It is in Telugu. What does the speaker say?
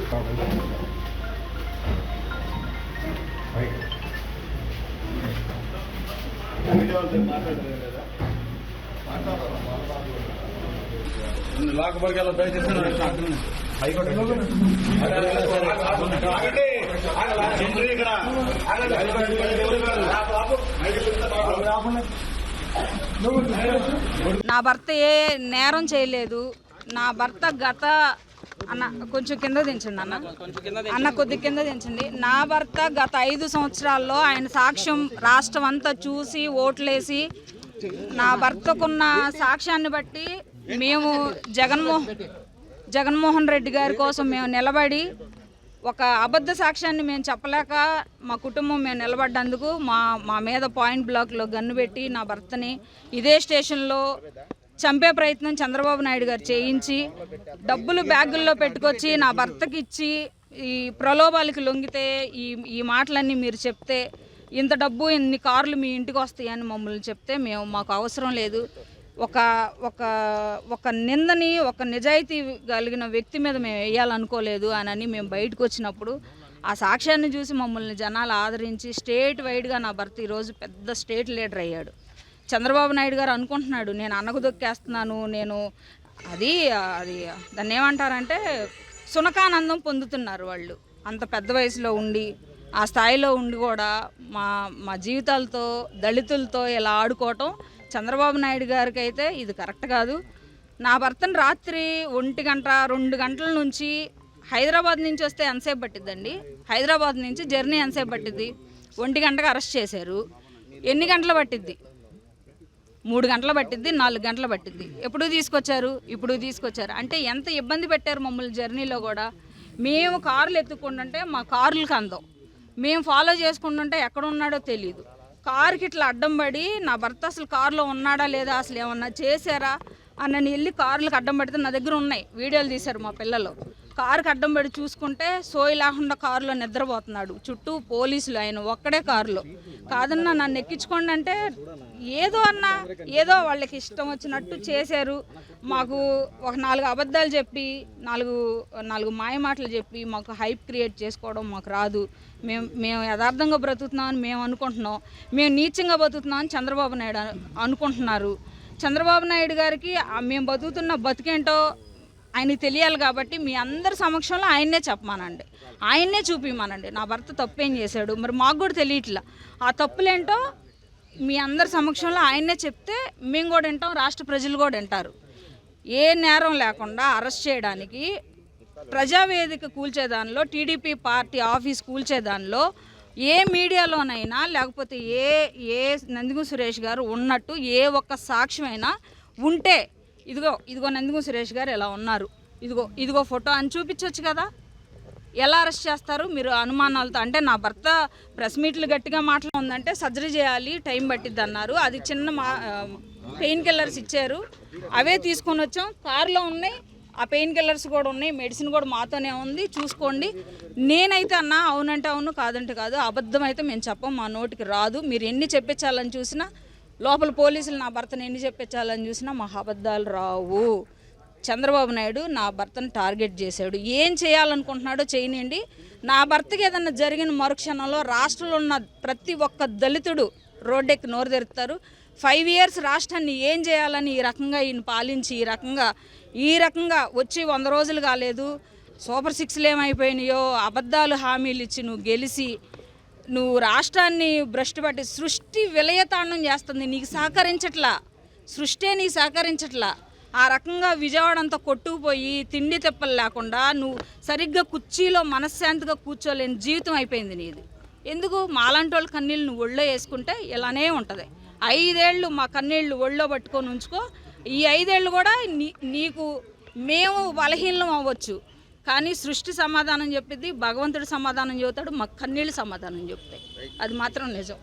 నా భర్త ఏ నేరం చేయలేదు. నా భర్త గత అన్న కొంచెం కింద దించండి అన్న కొద్ది కింద దించండి. నా భర్త గత 5 సంవత్సరాల్లో ఆయన సాక్ష్యం రాష్ట్రం అంతా చూసి ఓట్లేసి నా భర్తకున్న సాక్ష్యాన్ని బట్టి మేము జగన్మోహన్ రెడ్డి గారి కోసం మేము నిలబడి ఒక అబద్ధ సాక్ష్యాన్ని మేము చెప్పలేక మా కుటుంబం మేము నిలబడ్డందుకు మా మీద పాయింట్ బ్లాక్లో గన్ను పెట్టి నా భర్తని ఇదే స్టేషన్లో చంపే ప్రయత్నం చంద్రబాబు నాయుడు గారు చేయించి డబ్బులు బ్యాగుల్లో పెట్టుకొచ్చి నా భర్తకి ఇచ్చి ఈ ప్రలోభాలకి లొంగితే ఈ మాటలన్నీ మీరు చెప్తే ఇంత డబ్బు ఇన్ని కార్లు మీ ఇంటికి వస్తాయని మమ్మల్ని చెప్తే మాకు అవసరం లేదు. ఒక నిందని ఒక నిజాయితీ కలిగిన వ్యక్తి మీద మేము వేయాలనుకోలేదు అని మేము బయటకు వచ్చినప్పుడు ఆ సాక్ష్యాన్ని చూసి మమ్మల్ని జనాలు ఆదరించి స్టేట్ వైడ్గా నా భర్త ఈరోజు పెద్ద స్టేట్ లీడర్ అయ్యాడు. చంద్రబాబు నాయుడు గారు అనుకుంటున్నాడు నేను అన్నకు దొక్కేస్తున్నాను, నేను అది దాన్ని ఏమంటారంటే సునకానందం పొందుతున్నారు వాళ్ళు. అంత పెద్ద వయసులో ఉండి ఆ స్థాయిలో ఉండి కూడా మా జీవితాలతో దళితులతో ఇలా ఆడుకోవటం చంద్రబాబు నాయుడు గారికి అయితే ఇది కరెక్ట్ కాదు. నా భర్తను రాత్రి 1 గంట 2 గంటల నుంచి హైదరాబాద్ నుంచి వస్తే ఎంతసేపు పట్టిద్దండి? హైదరాబాద్ నుంచి జర్నీ ఎంతసేపు పట్టిద్ది? 1 గంటకు అరెస్ట్ చేశారు. ఎన్ని గంటలు పట్టిద్ది? 3 గంటలు పట్టిద్ది, 4 గంటలు పట్టిద్ది. ఎప్పుడు తీసుకొచ్చారు? ఇప్పుడు తీసుకొచ్చారు. అంటే ఎంత ఇబ్బంది పెట్టారు మమ్మల్ని జర్నీలో కూడా. మేము కార్లు ఎత్తుకుంటుంటే మా కార్లకు అందం, మేము ఫాలో చేసుకుంటుంటే ఎక్కడ ఉన్నాడో తెలియదు. కారుకి ఇట్లా అడ్డం పడి నా భర్త అసలు కారులో ఉన్నాడా లేదా, అసలు ఏమన్నా చేశారా అన్నని వెళ్ళి కార్లకు అడ్డం పడితే నా దగ్గర ఉన్నాయి, వీడియోలు తీశారు మా పిల్లలు. కారుకి అడ్డం పడి చూసుకుంటే సోయి లేకుండా కారులో నిద్రపోతున్నాడు, చుట్టూ పోలీసులు, ఆయన ఒక్కడే కారులో. కాదన్నా నన్ను ఎక్కించుకోండి అంటే ఏదో వాళ్ళకి ఇష్టం వచ్చినట్టు చేశారు. మాకు ఒక 4 అబద్ధాలు చెప్పి 4 మాయ మాటలు చెప్పి మాకు హైప్ క్రియేట్ చేసుకోవడం మాకు రాదు. మేము యథార్థంగా బ్రతుకుతున్నామని మేము అనుకుంటున్నాం, మేము నీచంగా బతుకుతున్నామని చంద్రబాబు నాయుడు అనుకుంటున్నారు. చంద్రబాబు నాయుడు గారికి మేము బతుకుతున్న బతికేంటో ఆయనకి తెలియాలి కాబట్టి మీ అందరి సమక్షంలో ఆయన్నే చెప్పమానండి, ఆయన్నే చూపిమానండి. నా భర్త తప్పేం చేశాడు మరి మాకు కూడా తెలియట్లా. ఆ తప్పులేంటో మీ అందరి సమక్షంలో ఆయన్నే చెప్తే మేము కూడా వింటాం, రాష్ట్ర ప్రజలు కూడా వింటారు. ఏ నేరం లేకుండా అరెస్ట్ చేయడానికి ప్రజావేదిక కూల్చేదానిలో, టీడీపీ పార్టీ ఆఫీస్ కూల్చేదానిలో ఏ మీడియాలోనైనా లేకపోతే ఏ నందిగం సురేష్ గారు ఉన్నట్టు ఏ ఒక్క సాక్ష్యమైనా ఉంటే ఇదిగో నందిగం సురేష్ గారు ఎలా ఉన్నారు, ఇదిగో ఫోటో అని చూపించవచ్చు కదా. ఎలా అరెస్ట్ చేస్తారు మీరు అనుమానాలతో? అంటే నా భర్త ప్రెస్ మీట్లు గట్టిగా మాట్లాడుందంటే సర్జరీ చేయాలి, టైం పట్టిద్ది అన్నారు. అది చిన్న పెయిన్ కిల్లర్స్ ఇచ్చారు, అవే తీసుకొని వచ్చాం. కారులో ఉన్నాయి, ఆ పెయిన్ కిల్లర్స్ కూడా ఉన్నాయి, మెడిసిన్ కూడా మాతోనే ఉంది, చూసుకోండి. నేనైతే అన్నా అవునంటే అవును, కాదంటే కాదు. అబద్ధం అయితే మేము చెప్పం, మా నోటికి రాదు. మీరు ఎన్ని చెప్పించాలని చూసినా, లోపల పోలీసులు నా భర్తను ఎన్ని చెప్పించాలని చూసినా మా అబద్ధాలు రావు. చంద్రబాబు నాయుడు నా భర్తను టార్గెట్ చేశాడు. ఏం చేయాలనుకుంటున్నాడో చేయనండి. నా భర్తకి ఏదన్నా జరిగిన మరుక్షణంలో రాష్ట్రంలో ఉన్న ప్రతి ఒక్క దళితుడు రోడ్డెక్కి నోరు తెరుస్తారు. 5 years రాష్ట్రాన్ని ఏం చేయాలని ఈ రకంగా ఈయన పాలించి ఈ రకంగా వచ్చి 100 రోజులు కాలేదు. సూపర్ 6లు ఏమైపోయినాయో, అబద్ధాలు హామీలు ఇచ్చి నువ్వు గెలిచి నువ్వు రాష్ట్రాన్ని భ్రష్టు పట్టి సృష్టి విలయతాండం చేస్తుంది. నీకు సహకరించట్లా, సృష్టి నీకు సహకరించట్లా. ఆ రకంగా విజయవాడ అంతా కొట్టుకుపోయి తిండి తెప్పలు లేకుండా నువ్వు సరిగ్గా కుర్చీలో మనశ్శాంతిగా కూర్చోలేని జీవితం అయిపోయింది నీది. ఎందుకు మాలాంటి వాళ్ళ కన్నీళ్ళు నువ్వు ఒళ్ళో వేసుకుంటే ఇలానే ఉంటుంది. 5 ఏళ్ళు మా కన్నీళ్ళు ఒళ్ళో పట్టుకొని ఉంచుకో. ఈ 5 ఏళ్ళు కూడా నీకు మేము బలహీనం అవ్వచ్చు, కానీ సృష్టి సమాధానం చెప్పిద్ది, భగవంతుడు సమాధానం చెబుతాడు, మా కన్నీళ్ళు సమాధానం చెప్తాయి. అది మాత్రం నిజం.